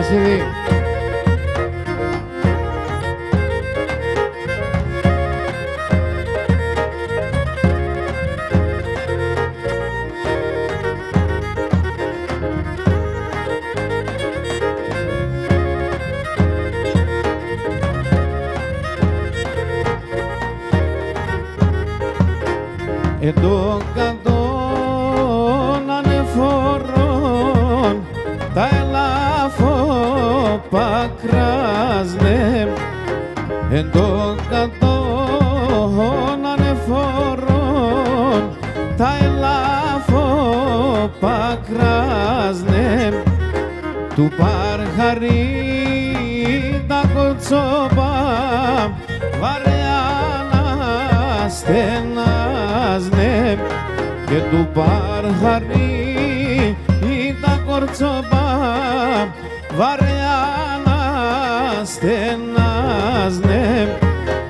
Βασίλη. Εντό κατών ανεφορών τα ελάφο πακράζνε, εντό κατών ανεφορών τα ελάφο πακράζνε, του παρχαρί τα κοτσόπα βαρέα να στενάζνε, και του παρχαρί τα κορτσόπα βαρέα να στενάζνε.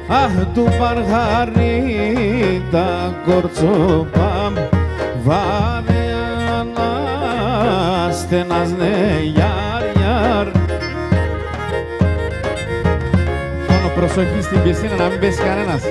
Αχ, του παρχαρί τα κορτσόπα βαρέα να στενάζνε. Γιαρ, γιαρ. Μόνο προσοχή στην πισίνα να μην πέσει κανένας.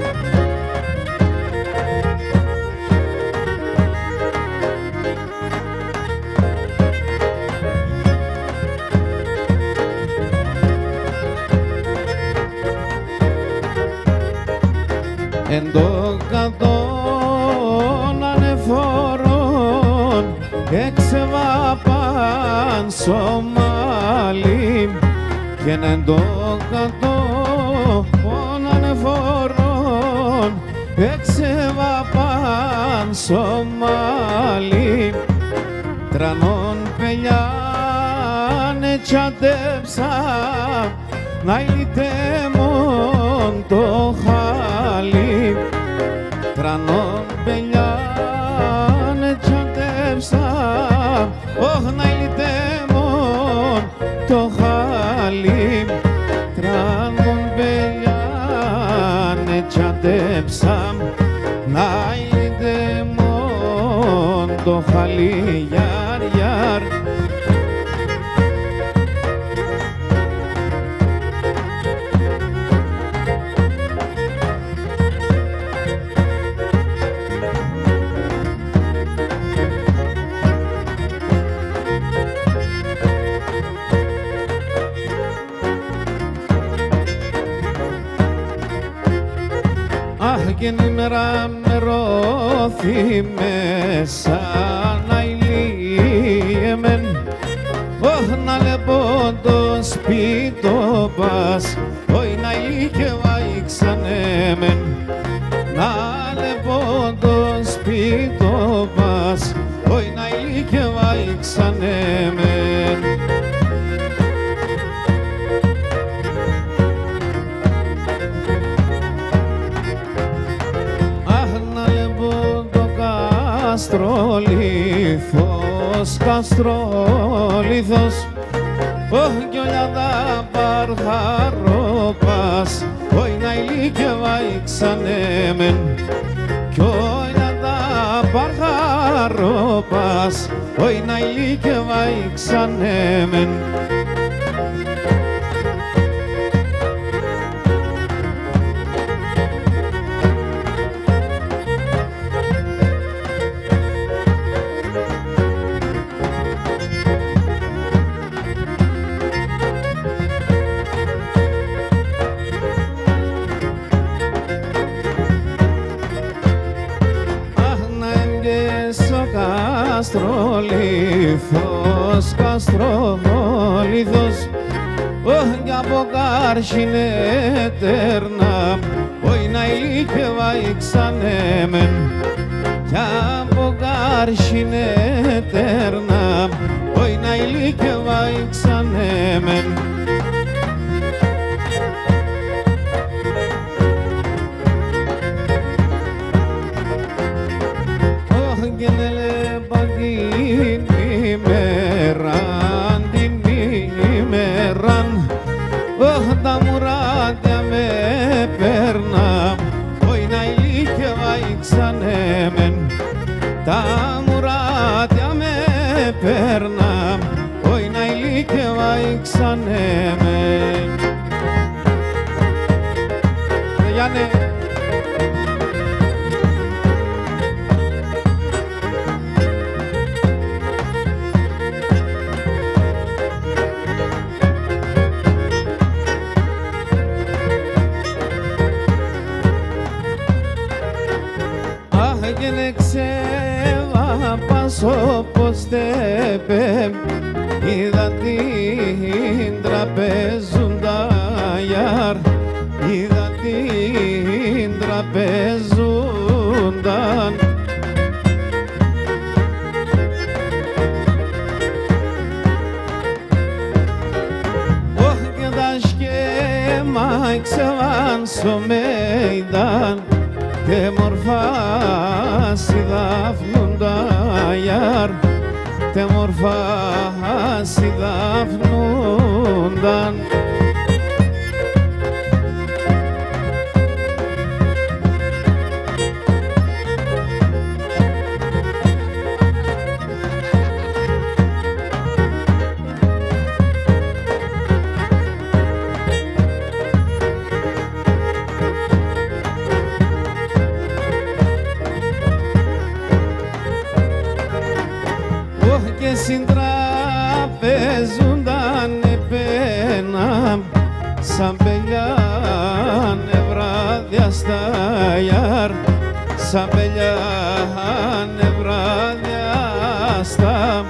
Εντό κατών ανεφορών εξεβάπαν Σομάλι, και εντό κατών ανεφορών εξεβάπαν Σομάλι, τρανών πελιάνε τσαντέψα να ηλιτέμον το χάλι, τρανών πελιάνε τσαντέψα όχ να ηλιτέμον το χάλι, τρανών πελιάνε τσαντέψα να ηλιτέμον το χάλι. Γιαρ, γιαρ. Αχ, και νήμερα με ρώθη μέσα να ηλίεμεν, όχ να λεπώ το σπίτο πας, όχι να ηλίκευα ήξανέμεν, να λεπώ το σπίτο πας, όχι να ηλίκευα ήξανέμεν. Καστρόλιθος, καστρόλιθος, όχι κι όλα τα παρχαρόπας, όχι να ηλίκευα ήξανέμεν, κι όλα τα παρχαρόπας, όχι να ηλίκευα ήξανέμεν. Καστρόλιθος, καστρόλιθος, όχι κι από κάρσιν έτερνα, όχι να ηλίκευα ήξανέμεν, κι από κάρσιν έτερνα, όχι να ηλίκευα ήξανέμεν. Τα μουράτια με παίρνα, όχι να ηλίκευα ήξανέμεν, τα μουράτια με παίρνα, όχι να ηλίκευα ξάνε με. Γιάννη. Άγγελε ξέβα πάσο πως τέπε, είδα την τραπεζούντα γιάρ, είδα την τραπεζούνταν. Όχι και τα σκέμα ξεβάν στο μέιδαν, και μορφά συδάφνουντα γιάρ, και μορφά συδάφνουνταν. Και συντραπεζούνταν επένα σαν πελιά νευράδιαστα γιάρ, σαν πελιά νευράδιαστα.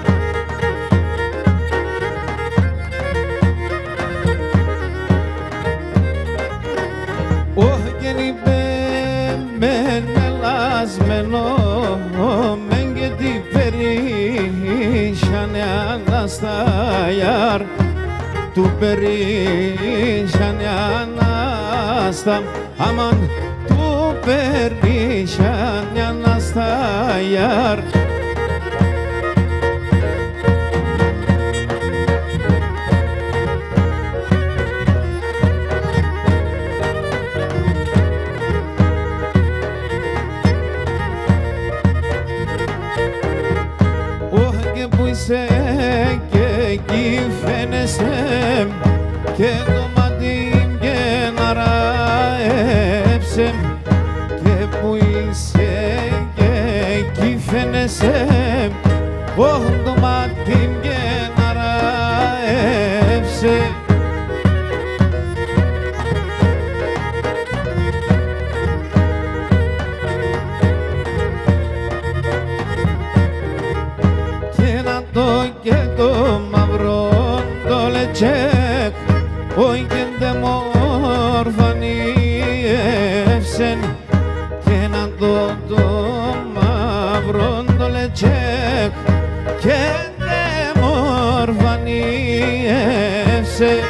Όχι και νηπέμεν ελασμένο μεν και τι περίσσανε ανασταγιάρ, του περίσσανε ανάστα, αμάν του περίσσανε ανασταγιάρ. Και εκεί φαίνεσαι και το μάτι και να ραέψε, και που είσαι και εκεί φαίνεσαι όχι το μάτι και να ραέψε. Και το μαύρο το λετσέκ, όχι και ντε μορφανίευσεν, και να το μαύρο το λετσέκ, και ντε μορφανίευσεν.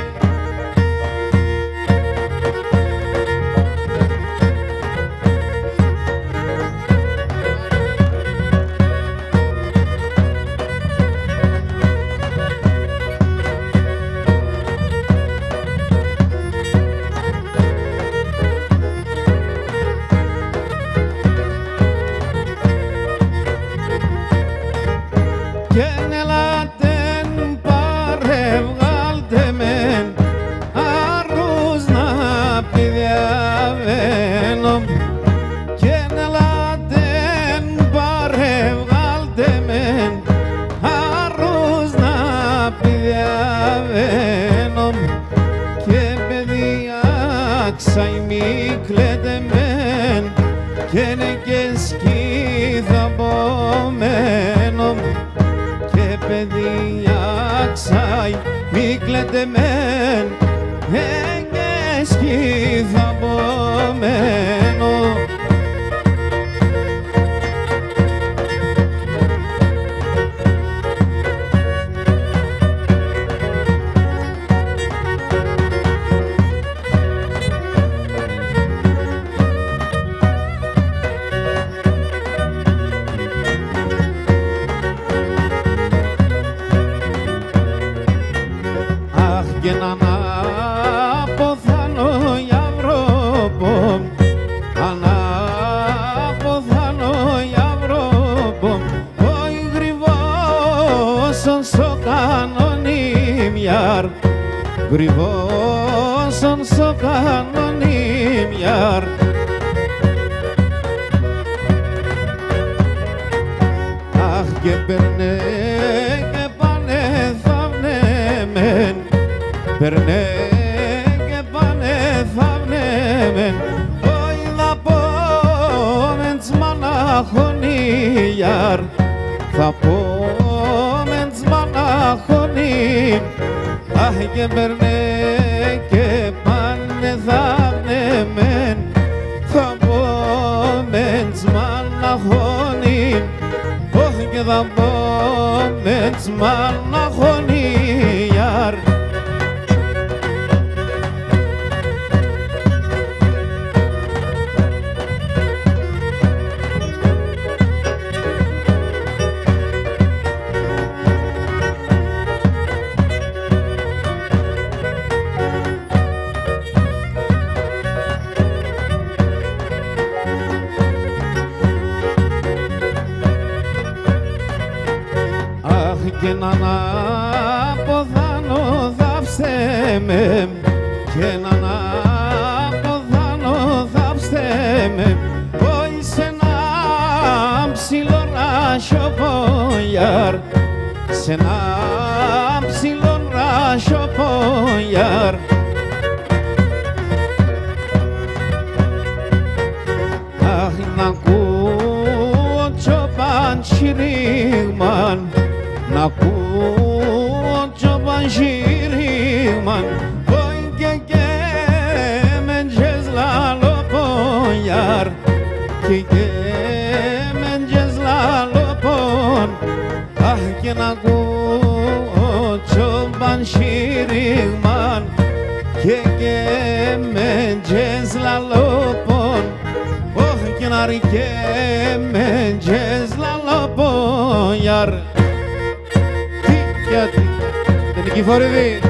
Μη κλαίτε μεν και είναι και σκύθα πωμένο, και παιδιά ξάι μη κλαίτε μεν και σκύθα πωμένο. και να αποθάνω για βρόπο Γρυβώσαν στο κανονίμιαρ αχ και περνέ και πάνε θαυνέμεν περνέ και πάνε θαυνέμεν όι θα πόμεν τς μαναχωνίαρ θα πόμεν τς μαναχωνίαρ αχ και περνέ και πάνε θαυνέμεν θα πόμεν τς μαναχωνίαρ όχι και θα πόμεν τς μαναχωνίαρ και να αποδάνω θαύστε με και να αποδάνω θαύστε με όχι σε ένα ψηλό ρασιοπόγιαρ σε ένα ψηλό ρασιοπόγιαρ αχ να ακούω τσοπαν σιρίγμαν να ακούω τσοπαν σιρίγμαν πόιν και μεν τζες λαλοπόγιαρ και μεν τζες λαλοπών αχ και να ακούω τσοπαν σιρίγμαν και μεν τζες λαλοπών όχι και να ρικέ μεν τζες λαλοπόγιαρ γιατί, την Νικηφόρηδη.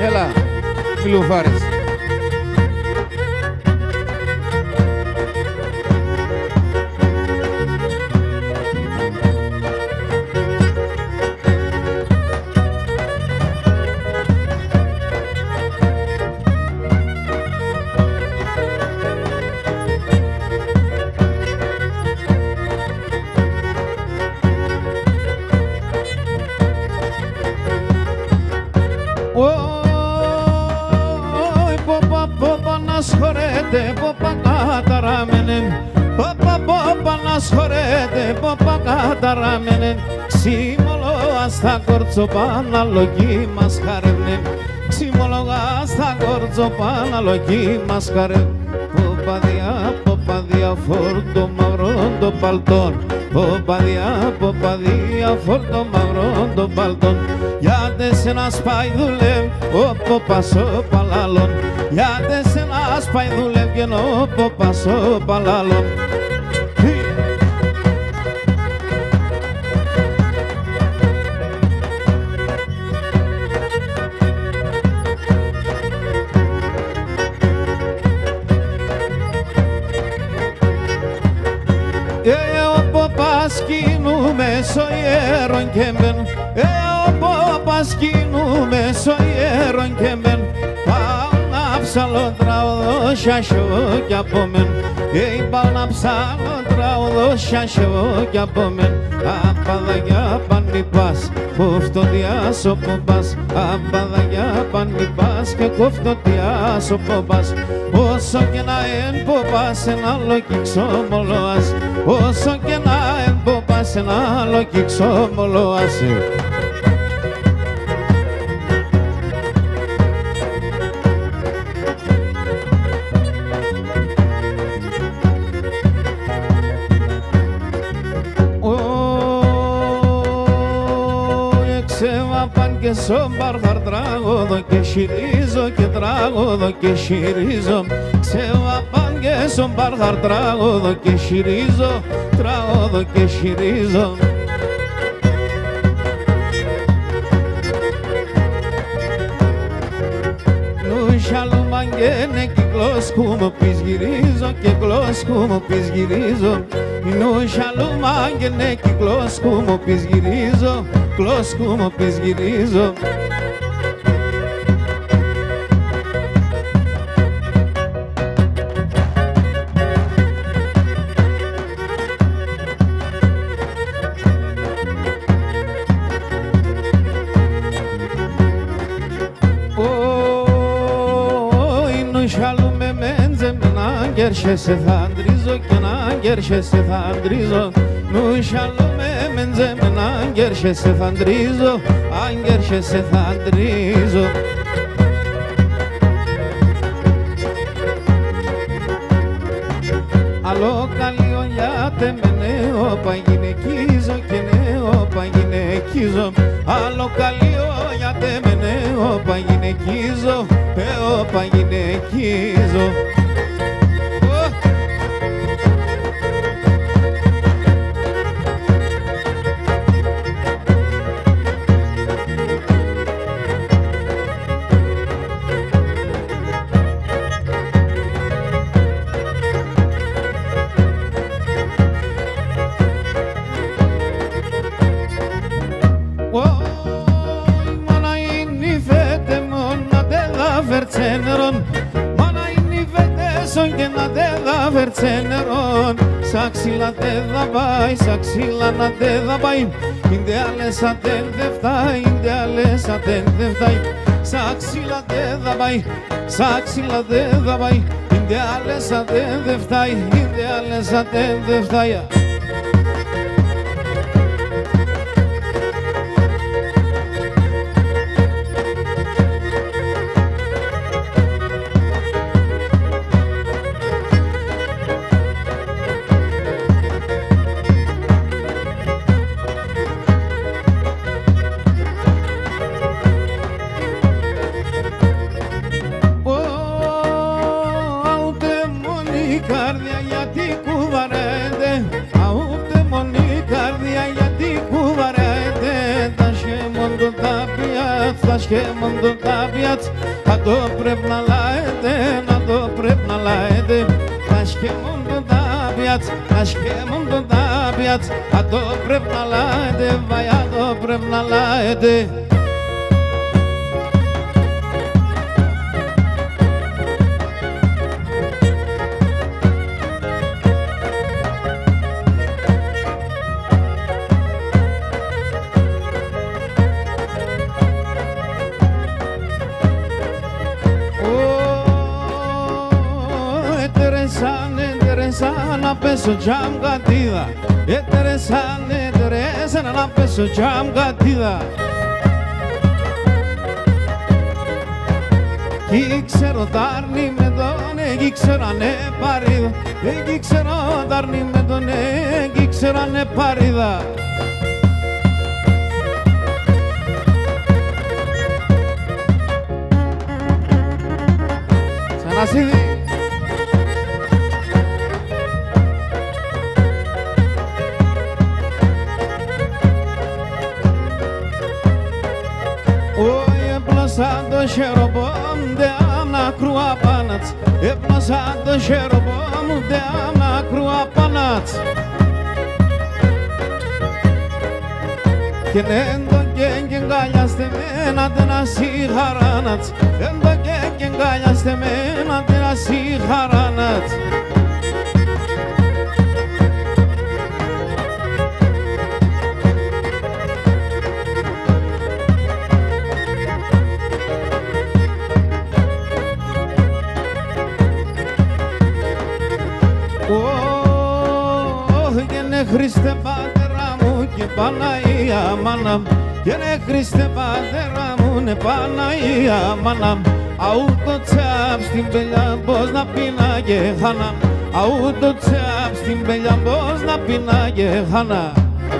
Έλα, φιλουφάρες. Ποπα καταραμένεν, ποπα να σχωρέτε, ποπα καταραμένεν ξύμολογα στα κορτσοπάνα λογή μας χαρεύνεν ξύμολογα στα κορτσοπάνα λογή μας χαρεύνεν ποπαδιά φόρτο μαυρό το παλτόν ποπαδιά φόρτο μαυρό το παλτόν γιατί σε ένα σπαϊδούλε ο ποπας ο παλάλων γιατί σε ένα σπαϊδούλε βγαίνω ο ποπας ο παλάλων ο ποπας κινούμε στο ιερόν και μπεν ο ποπας κινούμε στο ιερόν και μπεν πάω να ψαλώ τραγουδό σιάσιο κι από μεν πάω να ψαλώ τραγουδό σιάσιο κι από μεν απαδαγιά πανιπάς κοφτοδιάς ο ποπάς απαδαγιά πανιπάς και κοφτοδιάς ο ποπάς όσο και να εν ποπάς ένα άλλο κυξόμολοας όσο και να εν ποπάς ένα άλλο κυξόμολοας και στον μπαρχαρ τραγωδό και συρίζω και τραγωδό και συρίζω ξεβαπάν και στον μπαρχαρ τραγωδό και συρίζω τραγωδό και συρίζω Νουσαλουμαν και ναι κυκλός μου πεις γυρίζω και κλός μου πεις γυρίζω είναι σαλούμα και ναι κυκλός που μου πεις γυρίζω, κλός που μου πεις γυρίζω. Γέρχεσαι θα αντρίζω και να γέρχεσαι θα αντρίζω. Νου σαλούμε μεντζέμενα, γέρχεσαι θα αντρίζω, αν γέρχεσαι θα αντρίζω. Άλλο καλή ολιάτε με νέο παγινεκίζω και νέο παγινεκίζω. Άλλο καλή ολιάτε με νέο παγινεκίζω, νέο παγινεκίζω. Mana inni vedeson και να δέδα βερτσένερον. Σαξίλα δέδα πάει, σαξίλα να δέδα πάει. Ιντε άλλες ατέν δε φτάει, ιντε άλλες ατέν δε φτάει. Σαξίλα δέδα πάει, σαξίλα δέδα πάει. Ιντε άλλες ατέν δε φτάει, ιντε άλλες ατέν δε φτάει. Σχέμοντο τα πιάτ, θα το πρέπει να λάετε, να το πρέπει να λάετε. Θα σχέμοντο τα πιάτ, θα σχέμοντο τα πιάτ, θα το πρέπει να λάετε, βαϊά το πρέπει να λάετε. Να πέσω τζαμ κατίδα, έτερεσα να πέσω τζαμ κατίδα. Κι ξέρω τάρνη με τον, εκεί ξέρω ανέ παρίδα. Εκεί ξέρω τάρνη με τον, εκεί ξέρω ανέ παρίδα. Ξανασίδη. Έπλωσα το χεροπό μου, δε ανακρού απάνατς. Έπλωσα το χεροπό μου, δε ανακρού απάνατς. Και νέντο και εγκαλιάστε με να τε να συγχαράνατς. Νέντο και εγκαλιάστε με να τε να συγχαράνατς. Χριστέ πατέρα μου και Παναγία μάνα μου. Γένε Χριστέ πατέρα μου ναι Παναγία μάνα μου. Αού το τσάπ στην πελιά πως να πίναγε χάνα. Αού το τσάπ στην πελιά πως να πίναγε χάνα.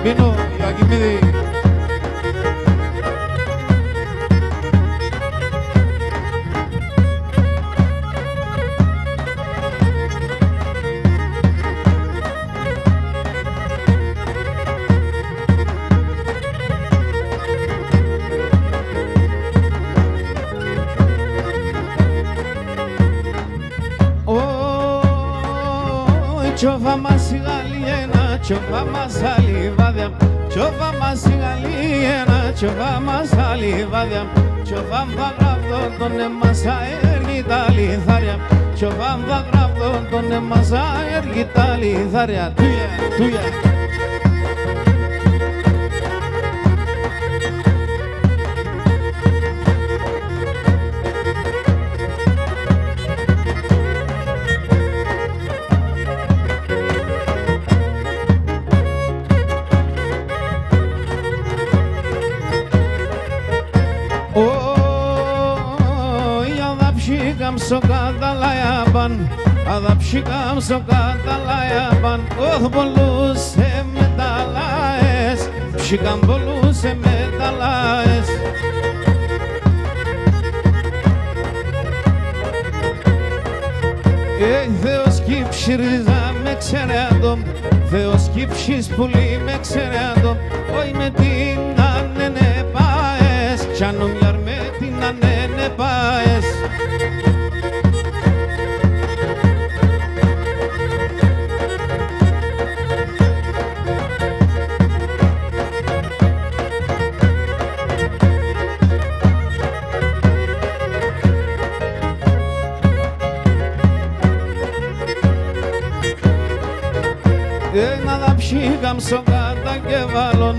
Πίνω για κοιμίδι. Τσόφα μας η Γαλλιένα, τσοβά μας τα λιβάδια. Τσοβά μας η Γαλλιένα, τσοβά μας τα λιβάδια. Τσοβά θα γραβδό τον εμάς αέργη τα λιθάρια. Τσοβά θα γραβδό τον εμάς αέργη τα λιθάρια. Τούια, τούια. So Catalayaban, Adapshikam so Catalayaban, oh bolus metalaes, Shikam bolus metalaes. Θεός κύψιριζα με ξερεάντο, Θεός κύψις πουλί με ξερεάντο, όχι με την ανένε πάες, τσανομιάρ με την ανένε πάες. Adapshikam so Catalayaban,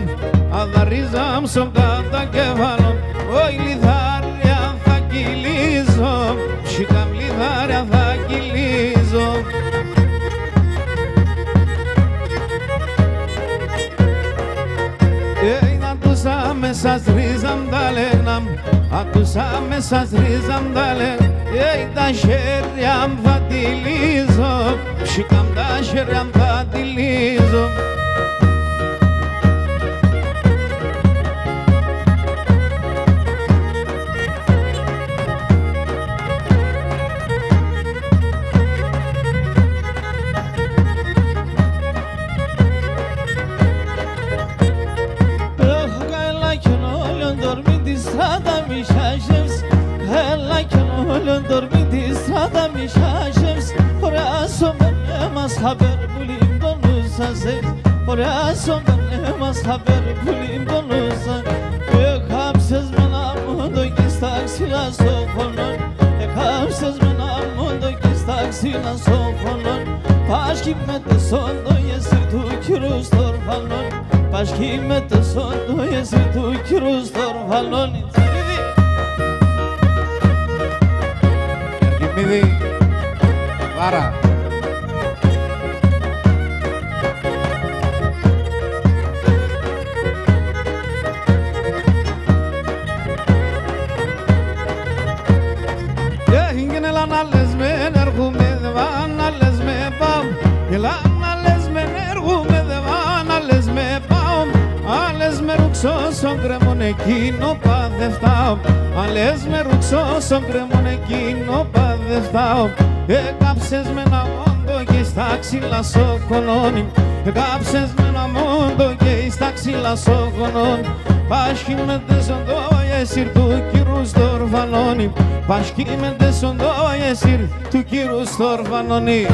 Adapshikam so Catalayaban, oi λιδάρια θα κυλίζω, Shikam λιδάρια θα κυλίζω. Να τους άμεσας ρίζαμ τα λέγναμ, να τους άμεσας ρίζαμ τα λέγναμ, τα χέρια μ' θα τυλίζω, Shikam τα χέρια μ' θα τυλίζω. Strada mi şaşems, orası benemez haber bulayım donuzasız. Orası benemez haber bulayım donuzasız. Yakapsız menamundo gistak silah sofonun. Yakapsız menamundo gistak silah sofonun. Paşkimette sondu yesi tu kiruz torfanun. Paşkimette sondu yesi tu kiruz torfanun. Μηδί, Βάρα. Έγινε λανάλες με ενεργούμε δεβάναλες με πάω. Λανάλες με ενεργούμε δεβάναλες με πάω. Άλλες με ρουξώ στον κρεμόν εκείνο παδευτάω. Άλλες με ρουξώ στον κρεμόν εκείνο παδευτάω. Έκαψες με ένα μόντο και στα ξύλα στο κολόνι. Έκαψες με ένα μόντο και στα ξύλα στο κολόνι. Πάσχει με τεσσοντό εσύρ του κύρου στο ορφανόνι. Πάσχει με τεσσοντό εσύρ του κύρου στο ορφανόνι.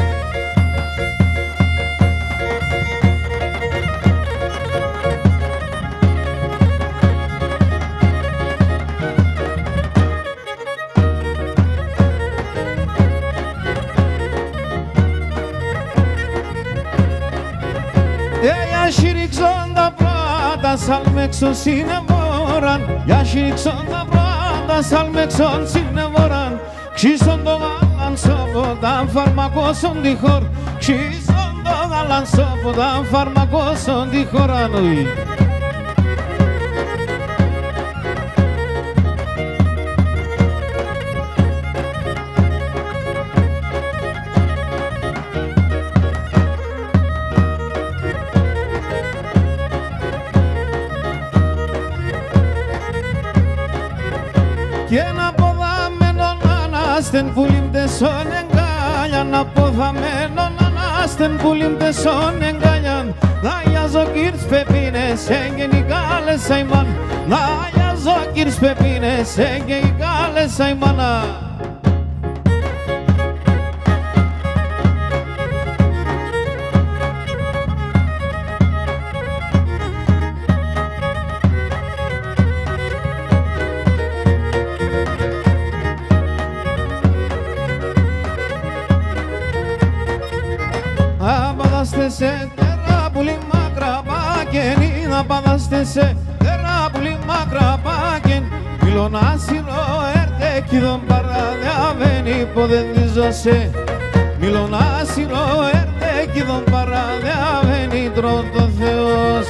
Ya şirikson da prada salmekson sinemoran. Ya şirikson da prada salmekson sinemoran. Xison do galan sopodan farmakoson dihor. Xison do galan sopodan farmakoson dihoran. Και ένα ποδαμένο ανάστεν πουλίμ τεσόν εγκάλιαν. Αποδαμένο ανάστεν πουλίμ τεσόν εγκάλιαν. Να γιάζω κύρς πεπίνες έγγεν κάλες αημάν. Να γιάζω κύρς πεπίνες έγγεν κάλες αημάνα. παδάστεσαι τέρα πουλί μακρά πάκεν να παδάστεσαι τέρα πουλί μακρά πάκεν Μιλον άσυλο έρτε κι δον παραδιαβαίνει ποδεν δίζωσε Μιλον άσυλο έρτε κι δον παραδιαβαίνει τρών το Θεός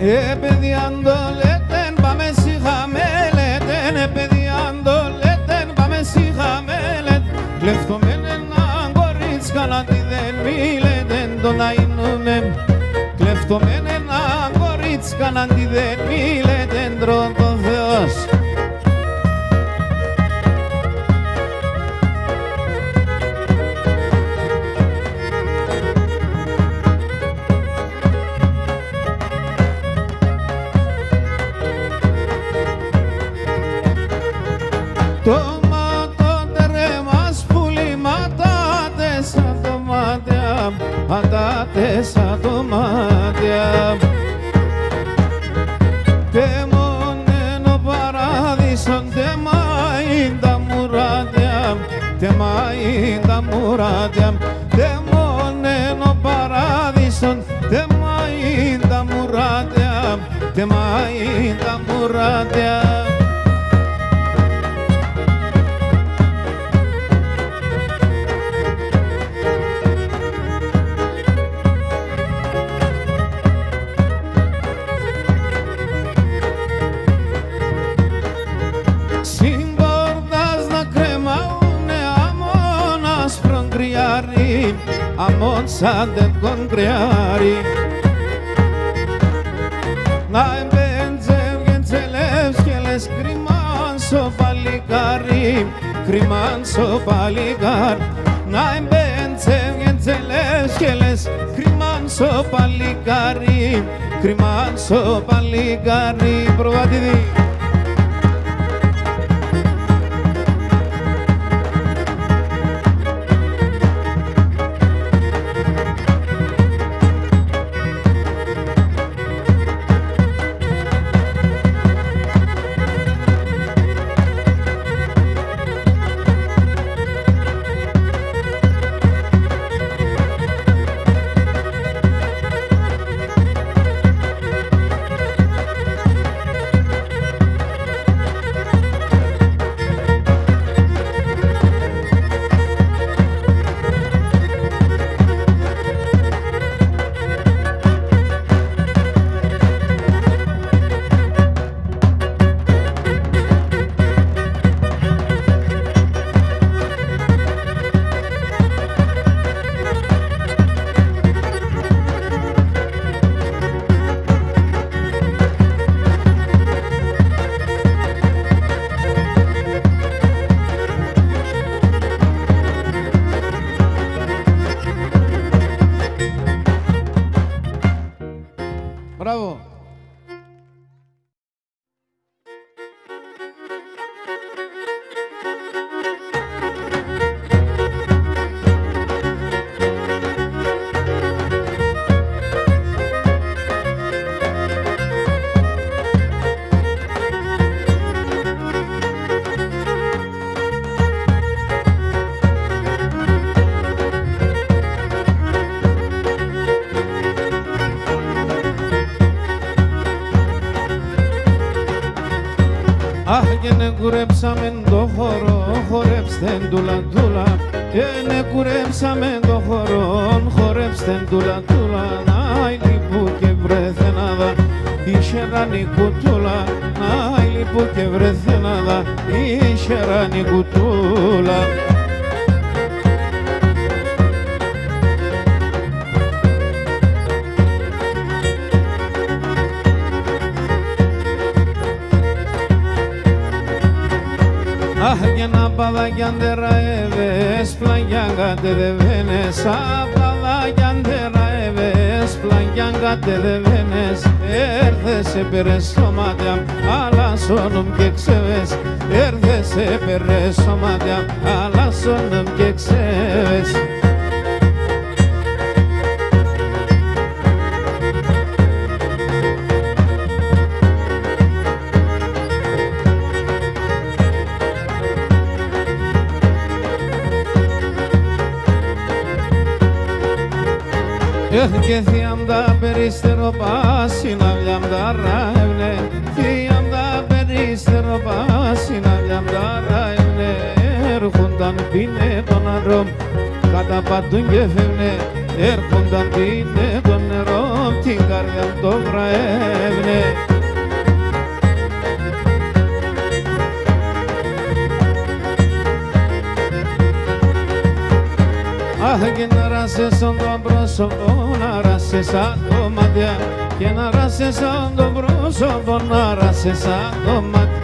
Επαιδιάντο λέτεν πάμε σιχαμέλετεν Επαιδιάντο λέτεν πάμε σιχαμέλετ Κλεφτωμέν έναν κορίτσκα να τη δεν μίλετεν τον αΐνουμεν Κλεφτωμέν έναν κορίτσκα να τη δεν μίλετεν τρών τον Θεός Πατάτες ατομάτια Τεμόνεν παράδεισον τεμάιν τα μουράτια Τεμάιν τα μουράτια Τεμόνεν παράδεισον τεμάιν τα μουράτια Τεμάιν τα μουράτια Αμόν σαν δεν κογκριάρι Να εμπέντζε τσελεύς και λες κρυμάν σο παλικάρι Κρυμάν σο παλικάρ Να εμπέντζε τσελεύς και λες κρυμάν σο παλικάρι Κρυμάν σο παλικάρι Προβατηδί Μπράβο. Αχ, και ναι κουρέψαμε το χώρο, χορέψτε τούλα τούλα. Και ναι κουρέψαμε το χώρο, χορέψτε τούλα τούλα. Να ηλίπου και βρεθενάδα, η ράνη κουτούλα. Να ηλίπου και βρεθενάδα, η ράνη κουτούλα. Αχ, και να παδά κι αντεραεύες, πλαγιάν κατεδεβαίνες. Απαδά κι αντεραεύες, πλαγιάν κατεδεβαίνες. έρθες έπαιρες σωμάτια, αλλάσσονουμ και ξεβες. Έρθες έπαιρες σωμάτια, αλλάσσονουμ και ξεβες. Και θείαμ τα περίστερο πάσινα βλιάμ τα ράιβνε. Θείαμ τα περίστερο πάσινα βλιάμ τα ράιβνε. Έρχονταν πίνε το νερό, καταπατούν και φεύγνε. Έρχονταν πίνε το νερό, την καρδιά το βραεύνε. Αχ, και να ράσες σαν το πρόσωπο, να ράσες σαν το μάτια. Και να ράσες σαν το πρόσωπο, να ράσες σαν το μάτι.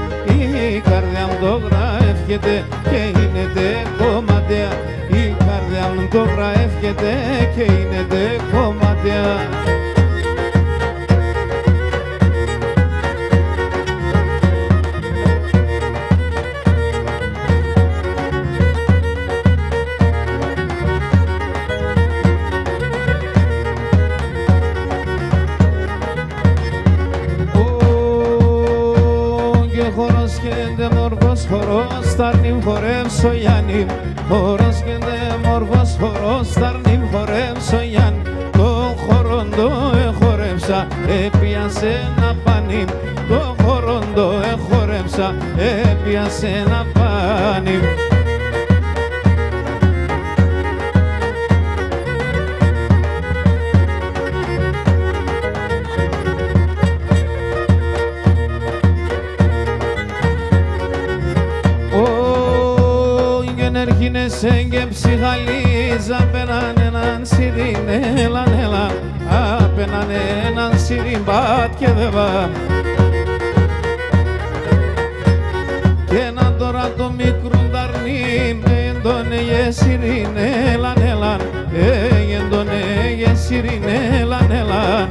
Η καρδιά μου το γραεύκεται και είναι κομμάτια. Η καρδιά μου το γραεύκεται και είναι κομμάτια. Χορός ταρνίμ χορεύσω Γιάννη, χορός και δε μόρφος χορός ταρνίμ χορεύσω Γιάννη. Το χορόν το εχορεύσα, έπιασε ένα πάνι. Το χορόν το εχορεύσα, έπιασε ένα πάνι. Έρχινεσαι και ψυχαλίζα απέναν έναν σιρήν, έλαν, έλαν, απέναν έναν σιρήν, πατ και δε πα. Και να τώρα το μικρό ταρνί, τον έγε σιρήν, έλαν, έλαν, τον έγε σιρήν, έλαν, έλαν.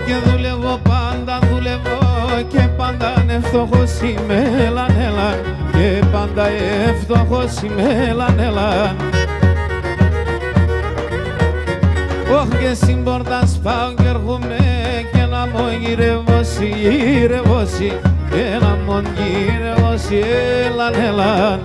Και δουλεύω πάντα, δουλεύω και πάντα ευτυχώς είμαι, έλαν, έλαν. Και πάντα ευτυχώς είμαι, έλαν, έλαν. Και στην πόρτα σπάω και έρχομαι και να μου γυρεύωσι, γυρεύωσι. Και να μου γυρεύωσι, έλαν, έλαν.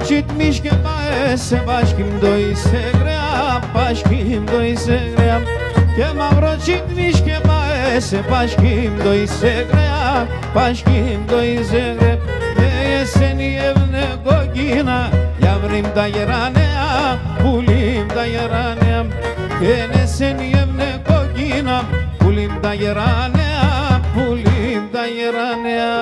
Çitmiş ki baese başkim doyse grea, başkim doyse grea. Ke mavro çitmiş ki baese başkim doyse grea, başkim doyse grea. Seni evne gogina, yavrim da yeranea, pulim da yeranea. Kene seni evne gogina, pulim da yeranea, pulim da yeranea.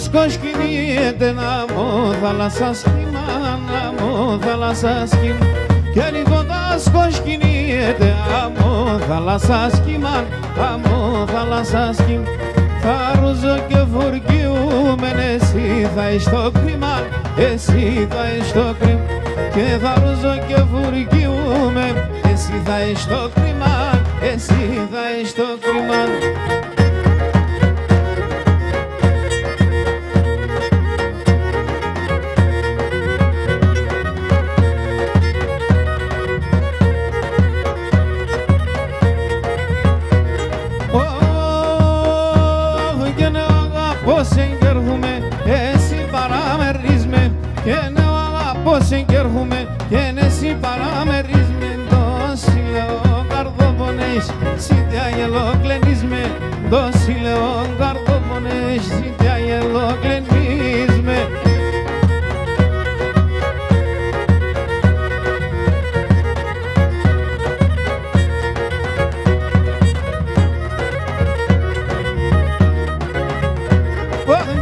Σκοσκινιέται να μου θάλασσα σχήμα, να μου θάλασσα σχήμα. Και λιγότα σκοσκινιέται να μου θάλασσα σχήμα, να μου θάλασσα σχήμα. Θα ρούζω και φορκιούμεν, εσύ θα είσαι το κρίμα, εσύ θα είσαι το κρίμα. Και θα ρούζω και φορκιούμεν, εσύ θα είσαι το κρίμα, εσύ θα είσαι το κρίμα. γελοκλενίσμε, δώσει λεόν καρδόμονες, ζητιά γελοκλενίσμε.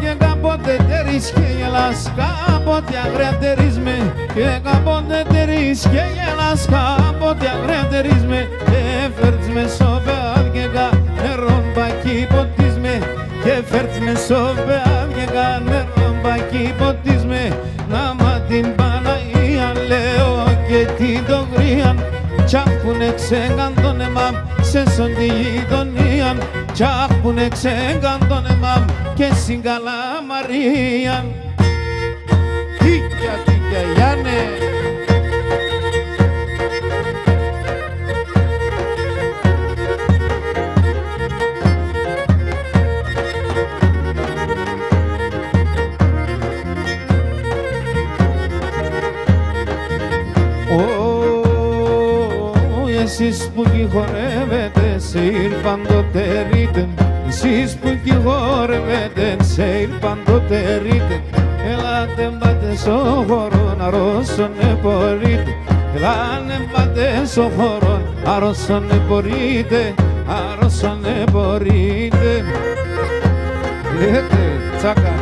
Και κάποτε τερείς και γελάς, κάποτε αγριατερίσμε, και κάποτε τερείς και γελάς, κάποτε αγριατερίσμε, και φέρτς με σοβεάδια νερόν πακί ποτίσμε, και φέρτς με σοβεάδια νερόν πακί ποτίσμε, να μα την Παναγία λέω και την τογρίαν, τσάχπουνε ξέγκαν τον εμάμ σε σοντι γειτονίαν, τσάχπουνε ξέγκαν τον εμάμ και στην Καλαμαρίαν. Τίκια, τίκια, Γιάννε. Εσείς που κι χορεύετε σε ήρπαντοτερείτε, εσείς που κι χορεύετε σε ήρπαντοτερείτε, ελάτε μπάτε στο χώρο αρρώσονε μπορείτε, ελάτε μπάτε στο χώρο αρρώσονε μπορείτε, αρρώσονε μπορείτε. Λέτε τσάκα.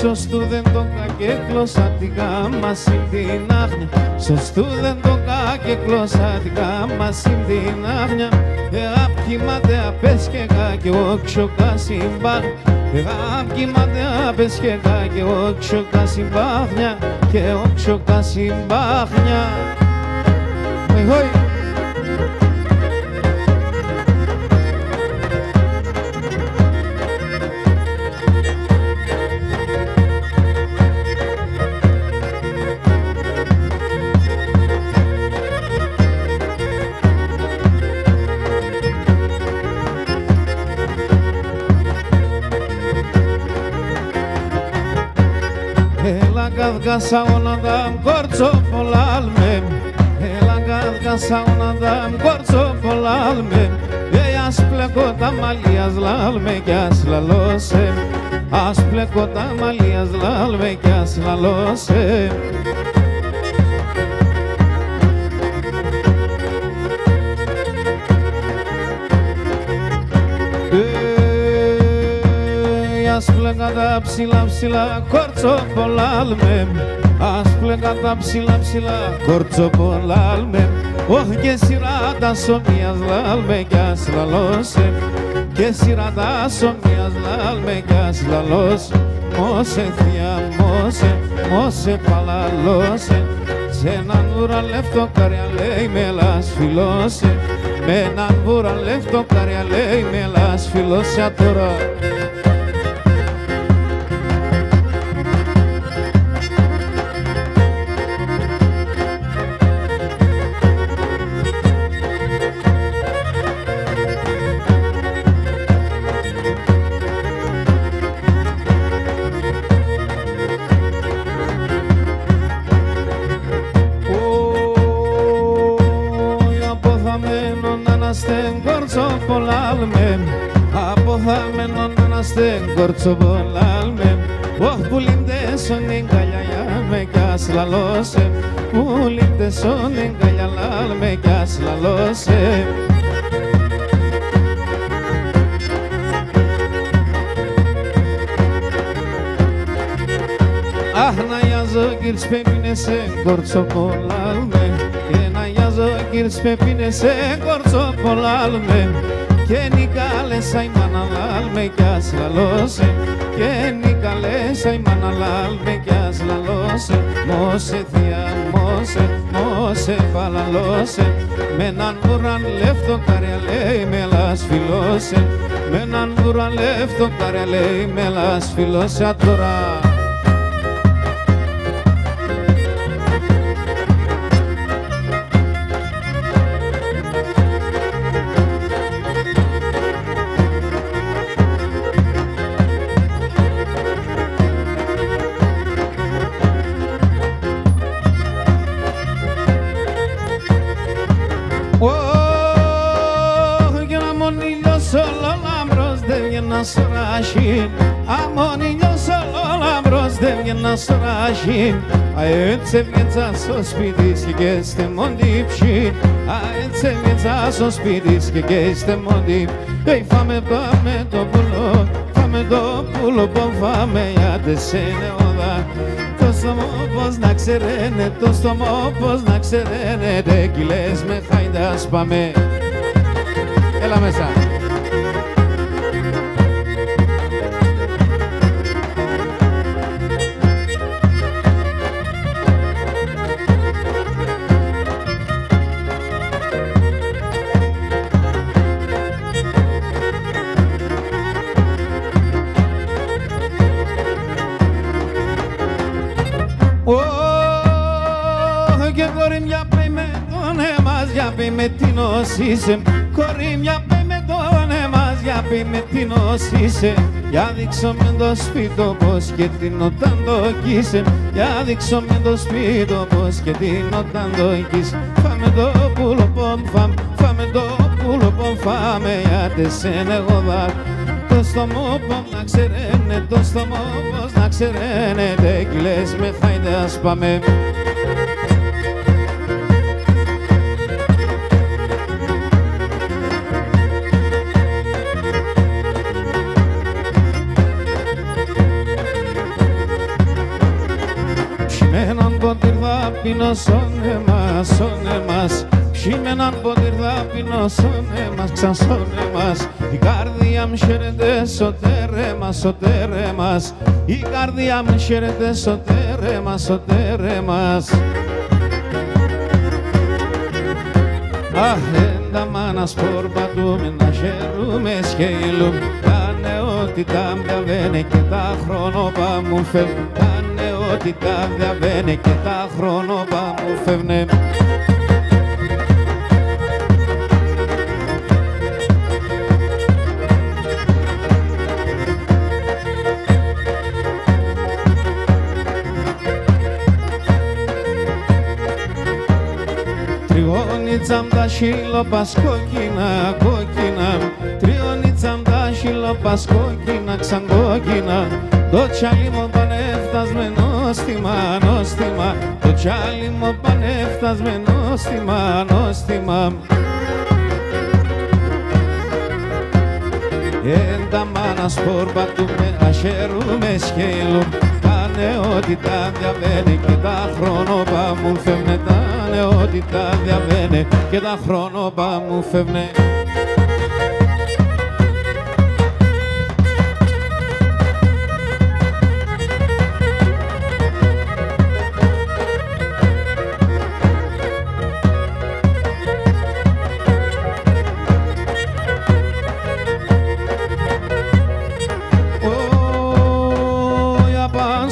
Σωστού δεν το κακέκλωσα την γάμα συν την άχνια, σωστού δεν το κακέκλωσα την γάμα συν την άχνια, απκοιμάται απέσχεγα και όξοκα συμπάχνια, απκοιμάται απέσχεγα και όξοκα συμπάχνια, και όξοκα συμπάχνια. Gavgasa onadam gorzo polalmem, ela gavgasa onadam gorzo polalmem, as plekota malias lalme kias lalosem, as plekota malias lalme kias lalosem. Ας πλέγα ψηλά ψηλά κορτσοπολάλμε, ας πλέγα ψηλά ψηλά κορτσοπολάλμε, όχι και σειρά τα σομίας λάλμε κι ας λαλώσε, και σειρά τα σομίας λάλμε κι ας λαλώσε, μόσε θεία μόσε παλαλώσε, σε έναν βουραλεύτο καριαλέι με λασφιλώσε, με έναν βουραλεύτο καριαλέι με λασφιλώσε τώρα. Αποθαμένον να στεν κορτσοπολάλμε, όχ που λίντεσον εγκαλιάλμε κι ας λαλώσε, που λίντεσον εγκαλιάλμε κι ας λαλώσε. Αχ να γιάζω κύρς πέπινες κορτσοπολάλμε, και να γιάζω κύρς πέπινες κορτσοπολάλμε, και νικάλεσα η μαναλάλμε κι ας λαλώσε, και νικάλεσα η μαναλάλμε κι ας λαλώσε, μόσε θεία μόσε παλαλώσε, με έναν βουραλεύτο καριαλέι με λασφιλώσε, με έναν βουραλεύτο καριαλέι με λασφιλώσε τώρα. βγαίνα στο ράχιν, αμόνι νιώσα λαμπρός δεν βγαίνα στο ράχιν. Έτσι έβγαινσα στο σπίτι και είστε μόνοι ψήν, έτσι έβγαινσα στο σπίτι και είστε μόνοι. Φάμε πάμε το πουλό, φάμε το πουλό, φάμε για σε νεόδα. Το στομό πως να ξέρετε, το στομό πως να ξέρετε, κι λες με χάιντας πάμε. Έλα μέσα. Και κορίμια πέι με τον εμάς, για πέι με την όσισε. Κορίμια πέι με τον εμάς, για πέι με την όσισε. Για δείξω με το σπίτο πως και την όταν το κοίσε. Για δείξω με το σπίτο πως και την όταν το κοίσε. Φάμε το πουλο πομ φαμ, φάμε το πουλο πομ φάμε, γιατί σεν εγώ δάκ. Το στομό πομ να ξέρετε, το στομό πως να ξέρετε, κι λες με χάιντας πάμε. Ψημέναν ποτήρ θα πίνω σώνε μας, ψημέναν ποτήρ θα πίνω σώνε μας, ξανσώνε μας. Η καρδιά μου χαίρεται σωτέρε μας, σωτέρε μας. Η καρδιά μου χαίρεται σωτέρε μας, σωτέρε μας. Αχ, τα μάνα σπορπατούμε να χαίρουμε σκέλουμε. Τα νεότητα διαβαίνει και τα χρονόπα μου φεύγουν. Τα νεότητα διαβαίνει και τα χρονόπα μου φεύγουν. Τριώνιτσαμ τα χείλοπας κόκκινα, κόκκινα. Τριώνιτσαμ τα χείλοπας κόκκινα, ξανκόκκινα. Το τσάλι μου πανέφτασμε νόστιμα, νόστιμα. Το τσάλι μου πανέφτασμε νόστιμα, νόστιμα. Τα μάνα σπορπατούμε, αχαίρουμε σκέλου. Τα νεότητα διαβαίνει και τα χρονόπα μου φεύγουνε. Τα νεότητα διαβαίνει και τα χρονόπα μου φεύγουνε.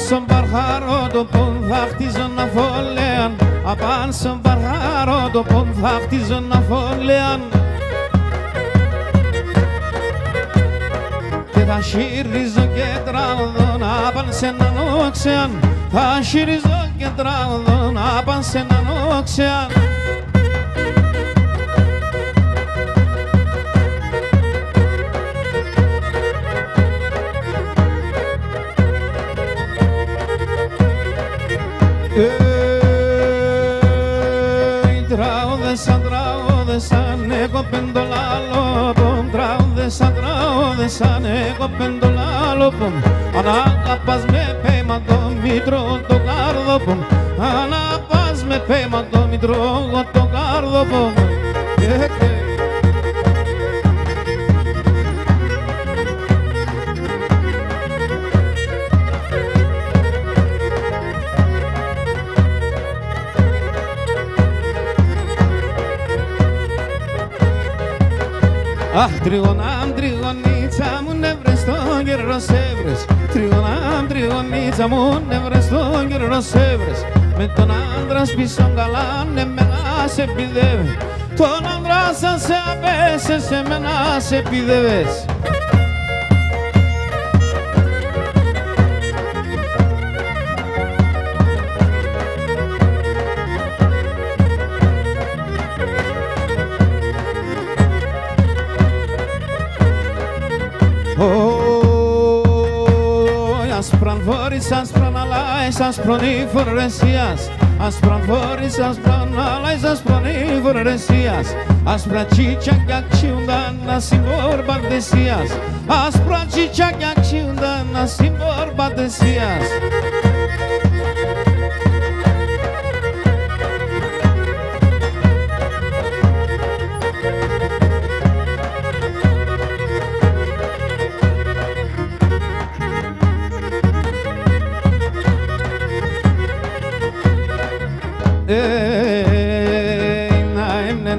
Στον παρχάρο το πον θα χτίζω να φωλέαν. Απάν στον παρχάρο το πον θα χτίζω να φωλέαν. Και θα χειρίζω και τραγωδώ να παν σε έναν όξεαν. Θα χειρίζω και τραγωδώ να παν σε έναν όξεαν. Τραγώδεσαν εγώ πεντολάλοπον, τραγώδεσαν εγώ πεντολάλοπον. Αν αγαπάς με πέιμα το μήτρο το κάρδοπον, αν αγαπάς με πέιμα το μήτρο το κάρδοπον. Αχ, τριγωνάμ, τριγωνίτσα μου νεύρες στον καιρό σέβρες. Τριγωνάμ, τριγωνίτσα μου νεύρες στον καιρό σέβρες. Με τον άντρα σπίσον καλά, ναι μένα σε πηδεύε. Τον άντρα σαν σε απέσαι, σε μένα σε πηδεύες. Oh άσπρον αλάις, άσπρον υφορεσίας. Άσπρον φόρης, άσπρον αλάις, άσπρον υφορεσίας. Άσπρα τσίτσακια ξιούνταν να συμπορπαντεσίας. Άσπρα τσίτσακια ξιούνταν να συμπορπαντεσίας.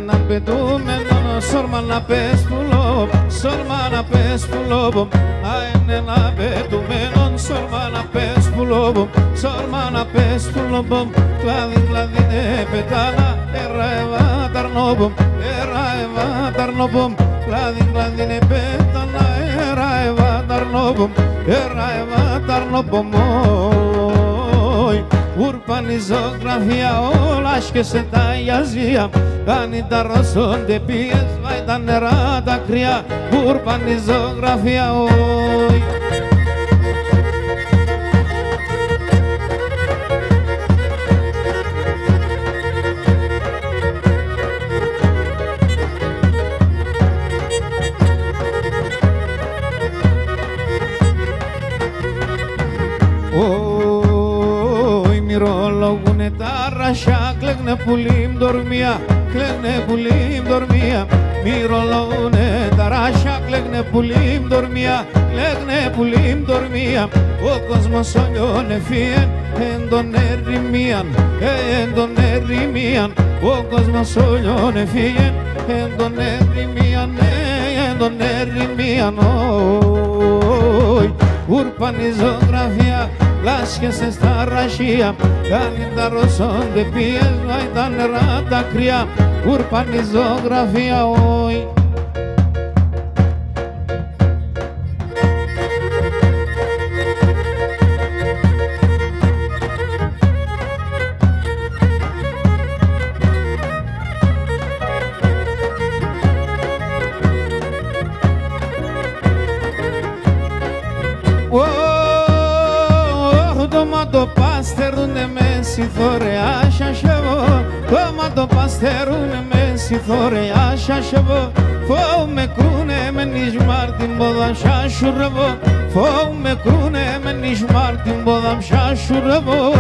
Να πετούμενο σόρμα να πες πουλό, σόρμα να πες πουλό. Αένε να πετούμενο σόρμα να πες πουλό, σόρμα να πες πουλό. Κλάδι κλάδι ναι πετάλα, εραεβά ταρνόμπο, εραεβά ταρνόμπο. Κλάδι κλάδι ναι πετάλα, εραεβά ταρνόμπο, εραεβά ταρνόμπο. Urpani zoografia olaș că se taia zia Cani da roson de pies vai da nerada cria Urpani zoografia oi Μυρολογούνε τα ρασιά, κλαίγνε πουλίμ δορμία, κλαίγνε πουλίμ δορμία. Μυρολογούνε τα ρασιά, κλαίγνε πουλίμ δορμία, κλαίγνε πουλίμ δορμία. Ο κόσμος όλιον εφίεν, εν τον ερημίαν, εν τον ερημίαν. Ο κόσμος όλιον εφίεν, εν τον ερημίαν, εν τον ερημίαν. Urpani zoografia, λάσχεσαι στα ραχεία, κάνει τα ρωσόντε πιες, βάει τα νερά τα κρύα, ούρπανη ζωγραφία, όι. Το παστερούνε με σιθωρεά σασεβό, το παστερούνε με σιθωρεά σασεβό. Φω με κρούνε με νισμάρ την πόδα σασουρεβό, φω με κρούνε με νισμάρ την πόδα σασουρεβό.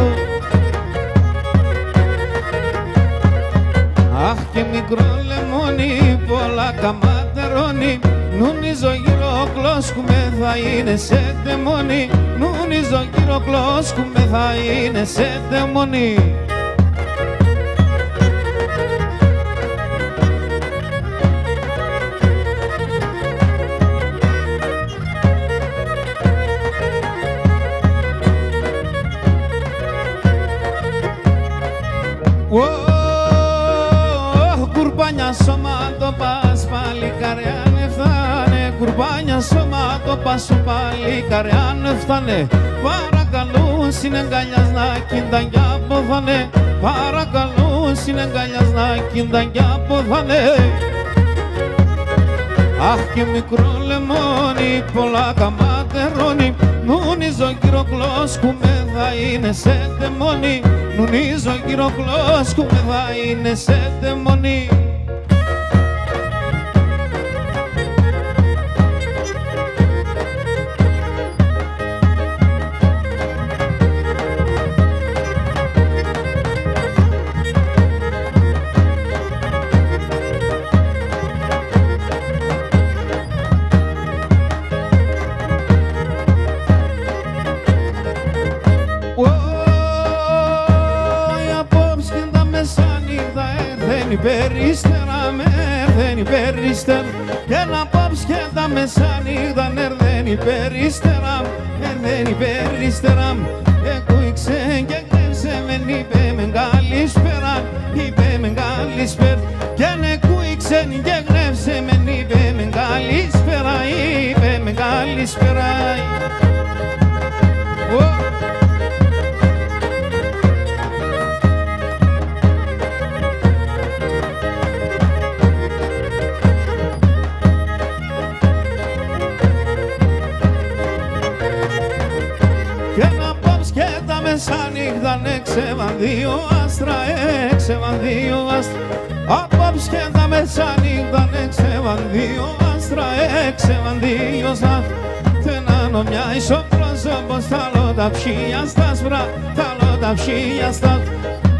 Αχ και μικρό λεμόνι, πολλά καμάτερόνι, νουνίζω γύρω κλώσκουμε θα είναι σε δαιμόνι, νουνίζω γύρω κλώσκουμε θα είναι σε δαιμόνι. Κουρπάνια σώμα το πας παλικάρι αν φτάνε, κουρπάνια σώμα το πας παλικάρι αν φτάνε. Παρακαλούν συνεγκαλιάς να κίνταν κι αποθάνε, παρακαλούν συνεγκαλιάς να κίνταν κι αποθάνε. Αχ και μικρό λεμόνι, πολλά καμάτερόνι, νουνίζω γυροκλώσκουμε θα είναι σε δαιμόνι, νουνίζω γυροκλώσκουμε θα είναι σε δαιμόνι. Περίστερα, περίστερα, και να πάψει και τα μεσάνυχτα έρθεν περίστερα, περίστερα. Εκούηξε και κλέψε με είπε με καλησπέρα, είπε με καλησπέρα. Και αν εκούηξε και κλέψε με είπε με καλησπέρα, είπε με καλησπέρα. Και να πάψει έξεβαν δύο άστρα, έξεβαν δύο άστρα. Απόψε και τα μεσάνυχτα έξεβαν δύο άστρα, έξεβαν δύο άστρα. Τενάνω μια ισοπρόσωπο στα λότα ψία στα σπρά, τα λότα ψία στα.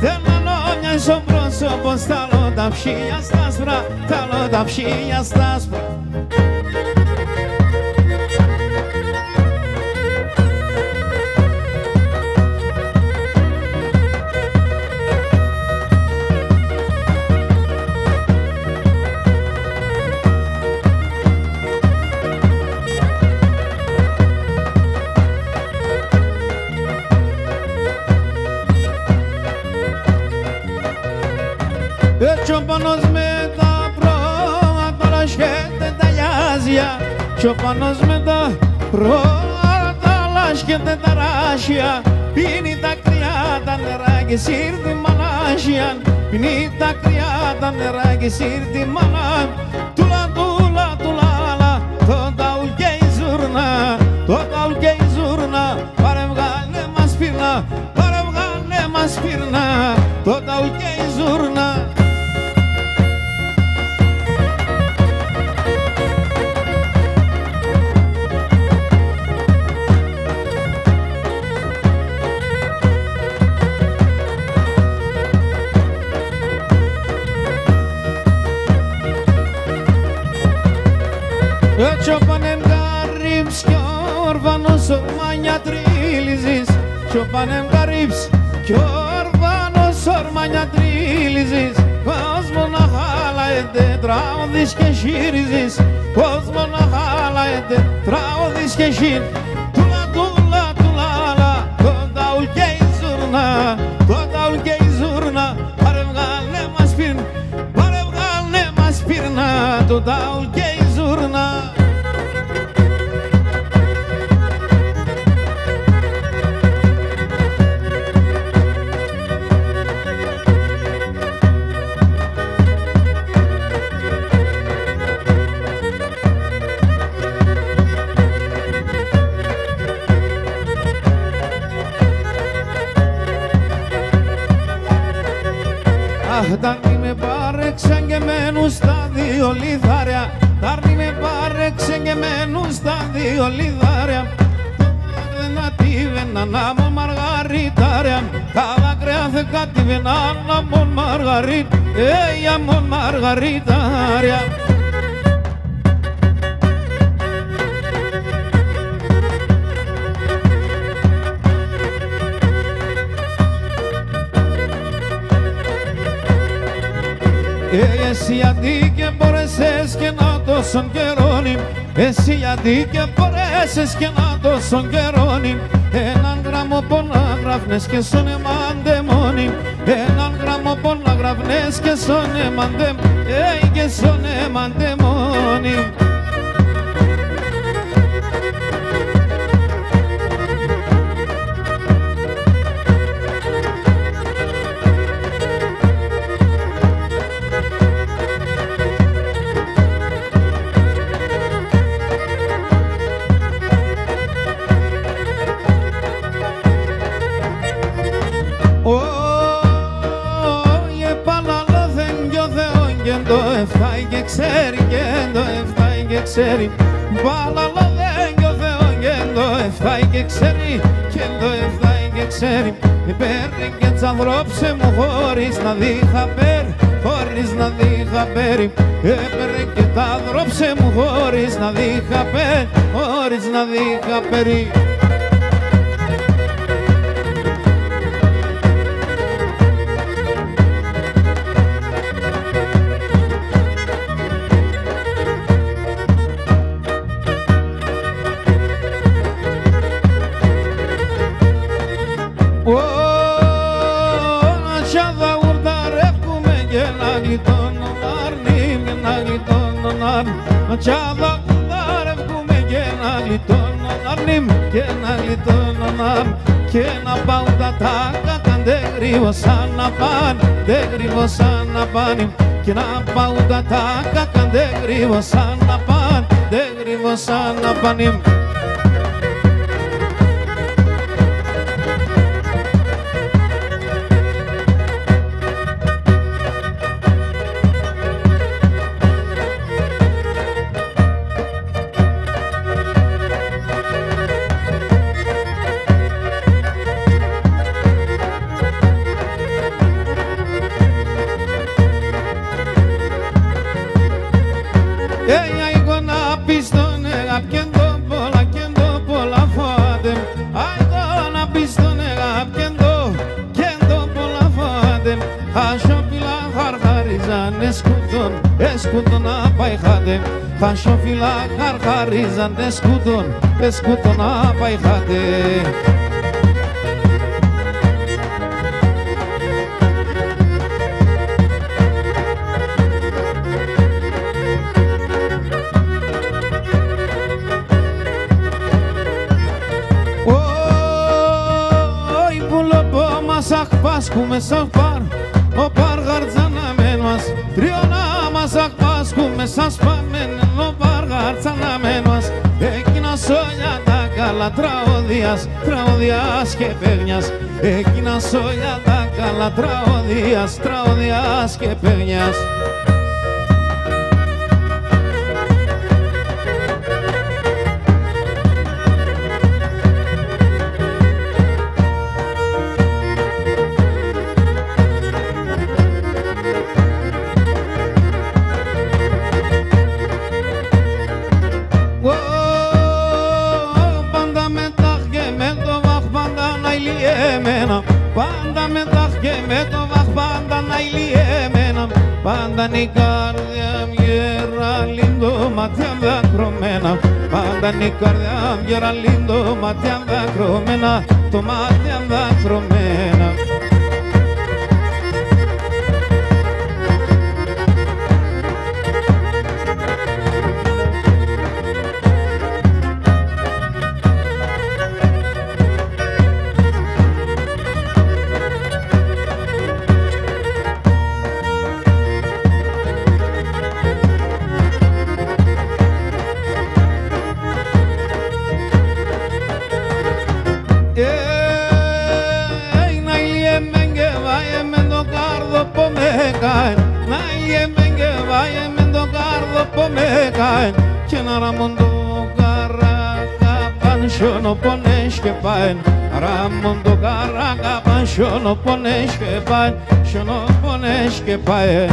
Τενάνω μια ισοπρόσωπο στα λότα ψία στα σπρά, τα λότα ψία στα σπρά. Έτσι ο πόνος με τα πρόβατα λάσχεται τα λιάζια, κι ο πόνος με τα πρόβατα λάσχεται τα ράσια. Πίνει τα κρυά τα νερά και σύρθει μαλάσια, πίνει τα κρυά τα νερά και σύρθει μαλάσια. Τούλα τούλα τουλάλα, το ταουλ και η ζουρνά, το ταουλ και η ζουρνά. Πάρε βγάλε μας πυρνά, πάρε βγάλε μας πυρνά, το ταουλ και η ζουρνά. Έτσι ο πανεμγαρύψ κι ο όρβανος ορμάνια τρίλιζεις, κι ο πανεμγαρύψ κι ο όρβανος ορμάνια τρίλιζεις. Κόσμο να χάλαεται τραγουδείς και χείριζεις, κόσμο να χάλαεται τραγουδείς και χείριζεις. Τούλα τούλα τουλάλα, το ταουλ και η ζουρνά, το ταουλ και η ζουρνά. Πάρε βγάλε μας πυρνά, πάρε βγάλε μας πυρνά, το ταουλ και η ζουρνά. Αχ, τάρνη με πάρεξαν και μένουν στα δύο λιθάρια, τάρνη με πάρεξαν και μένουν στα δύο λιθάρια. Δεν ατύβαιναν άμμον μαργαριτάρια, τα δάκρυα δεν κατύβαιναν άμμον μαργαριτάρια, άμμον μαργαριτάρια. Εσύ γιατί και μπορέσες και να τόσον καιρώνει, εσύ γιατί και μπορέσες και να τόσον καιρώνει. Έναν γράμμο πολλά γράφνες και σον εμαντεμόνι, έναν γράμμο πολλά γράφνες και σον εμαντεμόνι, και σον εμαντεμόνι. Το εφτάει και ξέρει και το εφτάει και ξέρει. Παλαλό δεν και ο Θεός και το εφτάει και ξέρει, και το εφτάει και ξέρει. Παίρνει και τσανδρόψε μου χωρίς να δει χαπέρι, χωρίς να δει χαπέρι. Παίρνει και τα δρόψε μου χωρίς να δει χαπέρι, χωρίς να δει χαπέρι. Ματσάδα κουδάρευκουμε και να γλιτώνουν αρνήμ, και να γλιτώνουν αρνήμ, και να πάουν τα τάκα, δεν γρήγοσαν να πάνε, δεν γρήγοσαν να πάνε, και να πάουν τα τάκα, δεν γρήγοσαν να πάνε, δεν γρήγοσαν να πάνε. χάδε, χασόφυλλα χαρχαρίζαν, εσκούτον να πάει χάδε, χασόφυλλα χαρχαρίζαν, εσκούτον να πάει χάδε. Αχπάσκουμε σαν πάρ, ο παργαρτζαναμένος τριώνα μας αχπάσκουμε σαν σπαμέν, ο παργαρτζαναμένος εκείνα σόλια τα καλά τραγωδίας και παίγνιας, εκείνα σόλια τα καλά τραγωδίας και παίγνιας. Πάντα με τα και με το βαχ πάντα να ηλιεμένα, πάντα η καρδιά μου γεραλίντο μάτια δακρωμένα, πάντα η καρδιά μου γεραλίντο μάτια δακρωμένα, το μάτια δακρωμένα. Και να ραμόντο καρακαπάν σιώνο πονές και πάεν, ραμόντο καρακαπάν σιώνο πονές και πάεν, σιώνο πονές και πάεν.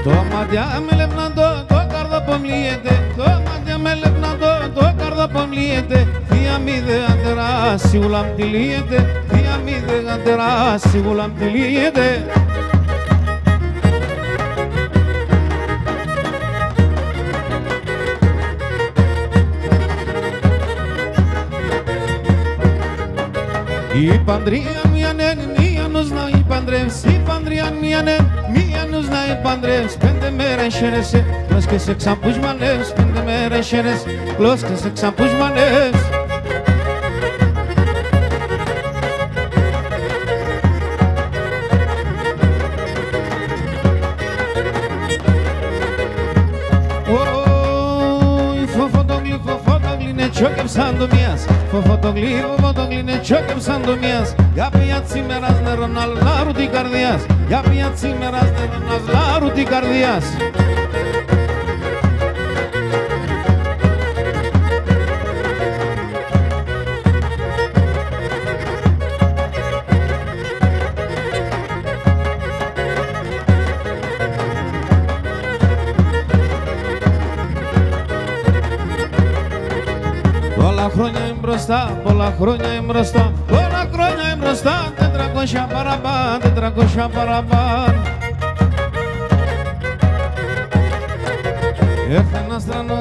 Το μάτια με λεπτά το καρδαπομλίεται, το μάτια με λεπτά το καρδαπομλίεται, θεία μη δε αντεράσει ουλαμ τυλίεται, θεία μη δε αντεράσει ουλαμ τυλίεται. Η παντρία μία νους να υπαντρεύσει, η παντρία μία νους να υπαντρεύσει, 5 μέρες χαίρεσαι, λες και σε ξαμπουσμανεύς, 5 μέρες χαίρεσαι, λες και σε ξαμπουσμανεύς. Τσόκεψαν το μίας, φωτογλίνε τσόκεψαν το μίας. Για ποια τσίμερας νερόν αλάρου την καρδιάς, για ποια τσίμερας νερόν αλάρου την καρδιάς. Πολλά χρόνια είμαι μπροστά, πολλά χρόνια είμαι μπροστά, πολλά χρόνια είμαι μπροστά, 400 παραπάνω, 400 παραπάνω. Έρθε ένα στρανό,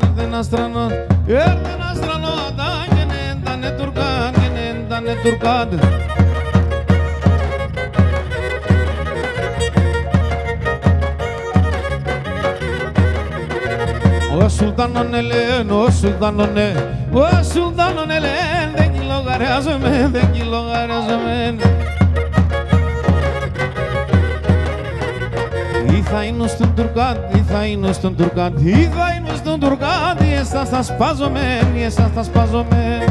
ήρθε ένα στρανό, ήρθε ένα στρανό, και νέντανε Τουρκάν, και νέντανε Τουρκάν. Ο Σουλτάνον Ελέν, ο Σουλτάνον Ελέν, δεν κυλογαριάζομαι, δεν κυλογαριάζομαι. Ή θα είναι στον Τουρκάντη, ή θα είναι στον Τουρκάντη, ή θα είναι στον Τουρκάντη, εσάς θα σπάζομαι, εσάς θα σπάζομαι.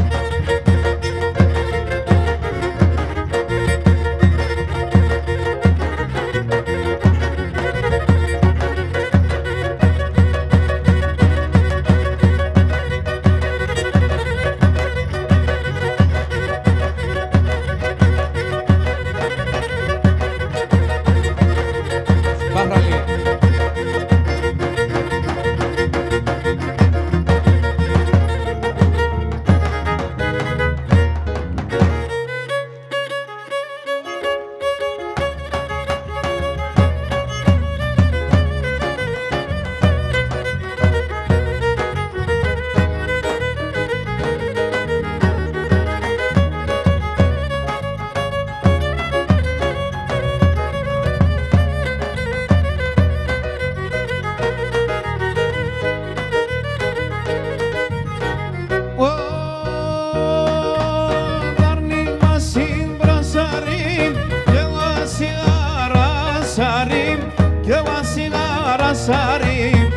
σαρίμ,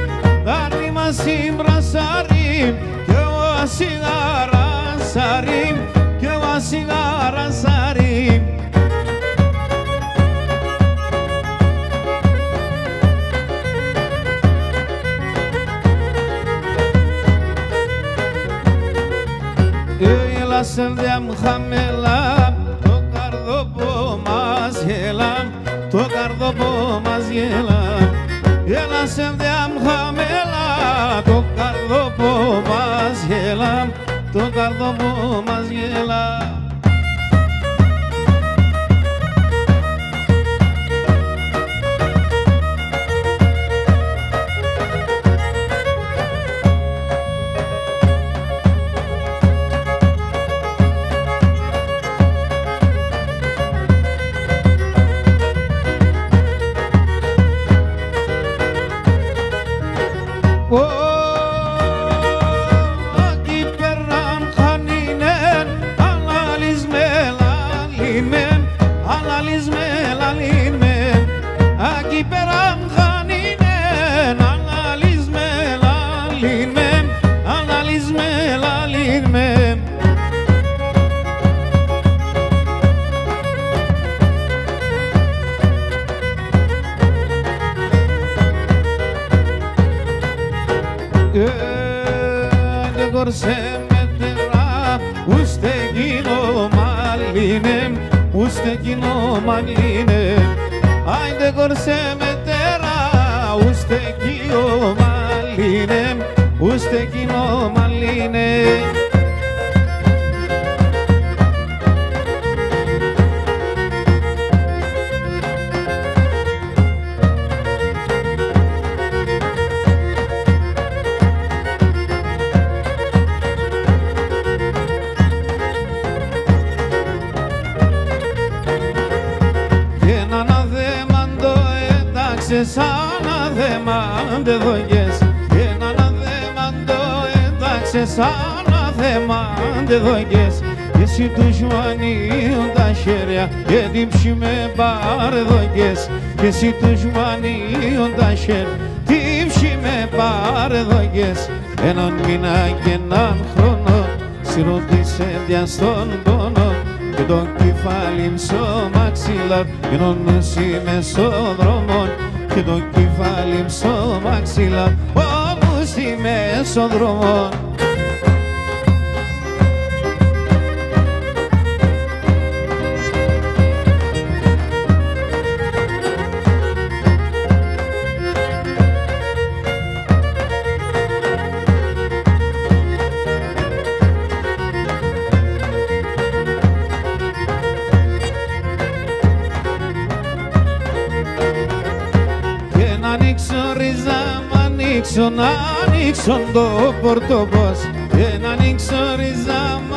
δάρνη μας σύμπρα σαρίμ, κι εγώ σιγάρα σαρίμ, κι εγώ σιγάρα σαρίμ. Έλασεν χαμέλα, το καρδόπο μας γέλα, το καρδόπο μας γέλα. Έλασεν χαμέλα, το καρδόπο μας γέλα, το καρδόπο μας γέλα. Aquí perran khaninen alalis melalinen alalis melalinen Aquí perran khaninen alalis melalinen alalis melalinen de gorse metera ustegino malinem ustegino malinem ay de gorse metera ustegino malinem ustegino malinem σαν αδεμάντε δογιές και έναν αδεμάντο ένταξε σαν αδεμάντε δογιές και εσύ του ζουανίουν τα χέρια και την ψημε πάρε δογιές και εσύ του ζουανίουν τα χέρια την ψημε πάρε δογιές έναν μήνα και έναν χρόνο συρωτήσε δια στον πόνο και το κεφάλι στο μαξιλάρ και νονούσι μεσοδρόμων και το κεφάλι στο μαξιλάρ όμως είμαι στον δρόμο. Να ανοίξω το πορτοπός και να ανοίξω ρίζα μ'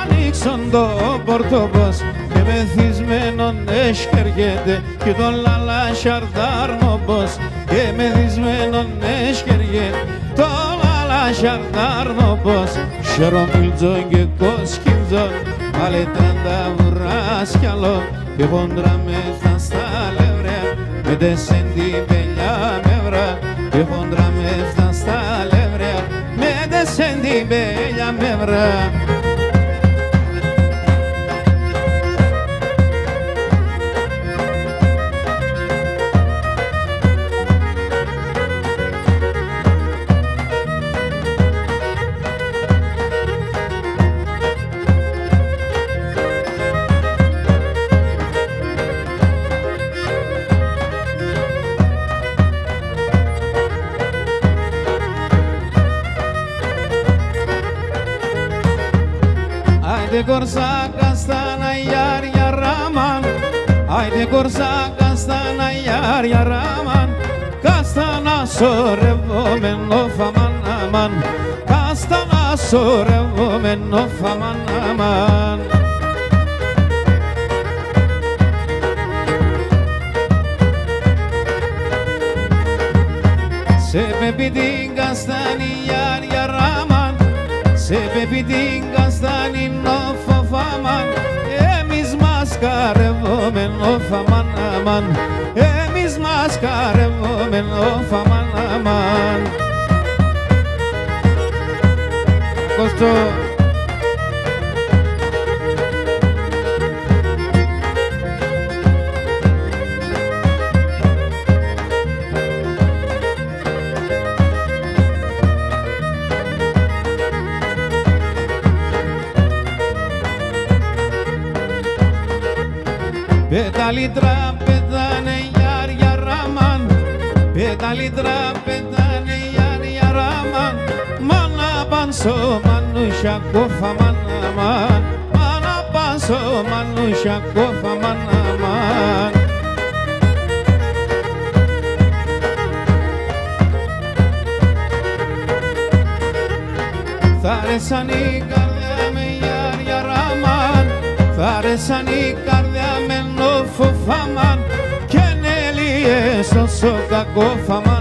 ανοίξω το πορτοπός και μεθυσμένον εσκεργέται και τον λαλασιαρδάρνοπος και μεθυσμένον εσκεργέται τον λαλασιαρδάρνοπος σερομίλτζον και κοσκίλτζον πάλι τράντα βουράς κι άλλο και χοντρά μέσα στα λευρέα με τεσέντη πελιά με βρά και χοντρά μέσα στα λευρέα με τεσέντη πελιά με βρά. Haide corsa castana yar yaraman Haide corsa castana yar yaraman Castana sorevo men no faman aman Castana sorevo men no faman aman Se bebi din castani yar yaraman Se bebi din castani no faman Εμείς μας καρεύουμε no faman aman Εμείς μας καρευόμενο φαμάν αμάν. Κωστό. Pedalitra pedane yar yaraman, pedalitra pedane yar yaraman. Mana banso manusha kofa manaman, mana banso manusha kofa manaman. Tharesani kardia me yar yaraman, tharesani kardia me no fofaman, και νέλιες όσο κακό φαμάν.